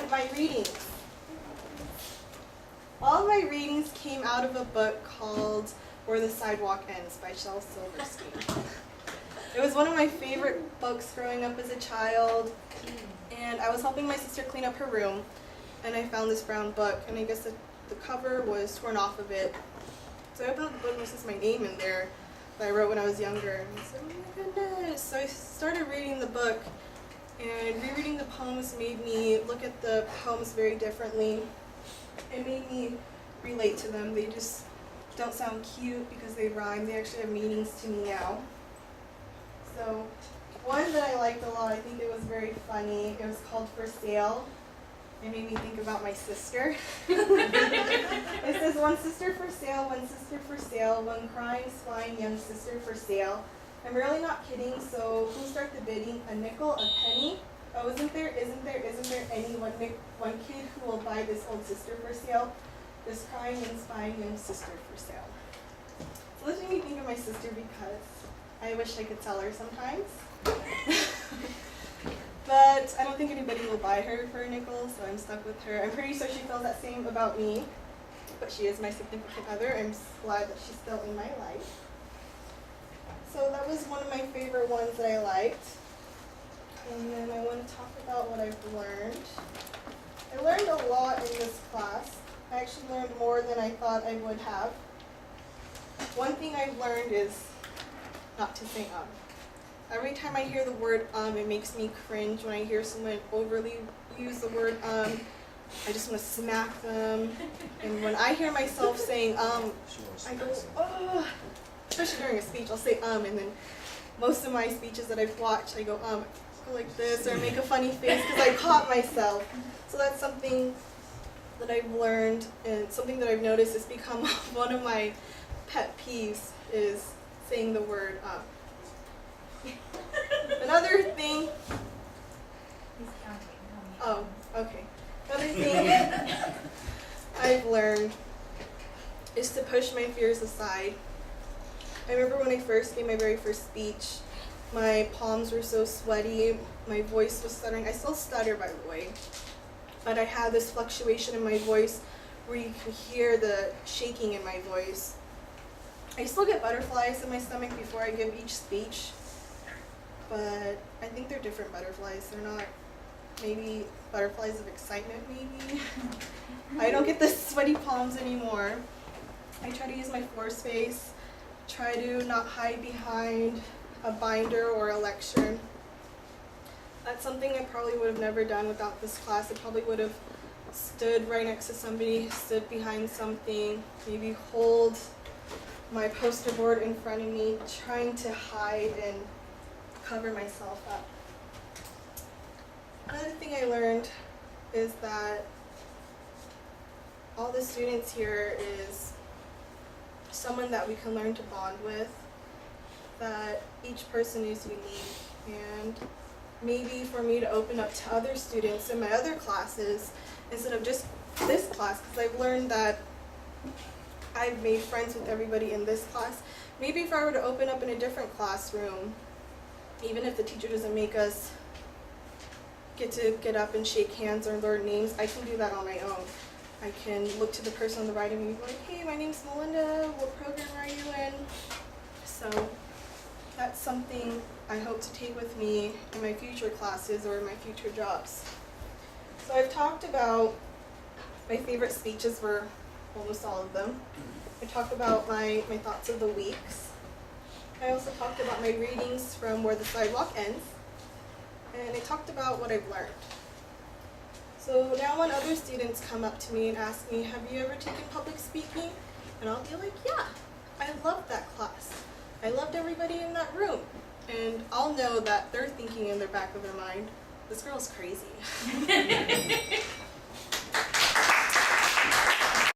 and my readings. All of my readings came out of a book called Where the Sidewalk Ends by Shel Silverstein. It was one of my favorite books growing up as a child, and I was helping my sister clean up her room, and I found this brown book, and I guess the cover was torn off of it. So I opened up the book and this is my name in there that I wrote when I was younger. And I said, oh my goodness. So I started reading the book, and rereading the poems made me look at the poems very differently. It made me relate to them. They just don't sound cute because they rhyme. They actually have meanings to me now. So one that I liked a lot, I think it was very funny, it was called For Sale. It made me think about my sister. It says, one sister for sale, one crying, spying young sister for sale. I'm really not kidding, so who'll start the bidding? A nickel, a penny? Oh, isn't there any one kid who will buy this old sister for sale? This crying and spying young sister for sale. So this made me think of my sister because I wish I could sell her sometimes. But I don't think anybody will buy her for a nickel, so I'm stuck with her. I'm pretty sure she feels that same about me, but she is my significant other. I'm glad that she's still in my life. So that was one of my favorite ones that I liked. And then I want to talk about what I've learned. I learned a lot in this class. I actually learned more than I thought I would have. One thing I've learned is not to say Every time I hear the word it makes me cringe. When I hear someone overly use the word I just want to smack them. And when I hear myself saying I go, oh. Especially during a speech, I'll say and then most of my speeches that I've watched, I go like this or make a funny face because I caught myself. So that's something that I've learned, and something that I've noticed has become one of my pet peeves is saying the word Another thing. He's counting. Oh, okay. Another thing I've learned is to push my fears aside. I remember when I first gave my very first speech, my palms were so sweaty, my voice was stuttering. I still stutter, by the way, but I had this fluctuation in my voice where you can hear the shaking in my voice. I still get butterflies in my stomach before I give each speech, but I think they're different butterflies. They're not maybe butterflies of excitement, maybe. I don't get the sweaty palms anymore. I try to use my floor space, try to not hide behind a binder or a lecture. That's something I probably would have never done without this class. I probably would have stood right next to somebody, stood behind something, maybe hold my poster board in front of me, trying to hide and cover myself up. Another thing I learned is that all the students here is someone that we can learn to bond with, that each person is unique, and maybe for me to open up to other students in my other classes instead of just this class, because I've learned that I've made friends with everybody in this class. Maybe if I were to open up in a different classroom, even if the teacher doesn't make us get up and shake hands or learn names, I can do that on my own. I can look to the person on the right of me and be like, hey, my name's Melinda, what program are you in? So that's something I hope to take with me in my future classes or in my future jobs. So I've talked about my favorite speeches were almost all of them. I talked about my thoughts of the weeks. I also talked about my readings from Where the Sidewalk Ends. And I talked about what I've learned. So now when other students come up to me and ask me, have you ever taken public speaking? And I'll be like, yeah, I loved that class. I loved everybody in that room. And I'll know that they're thinking in the back of their mind, this girl's crazy.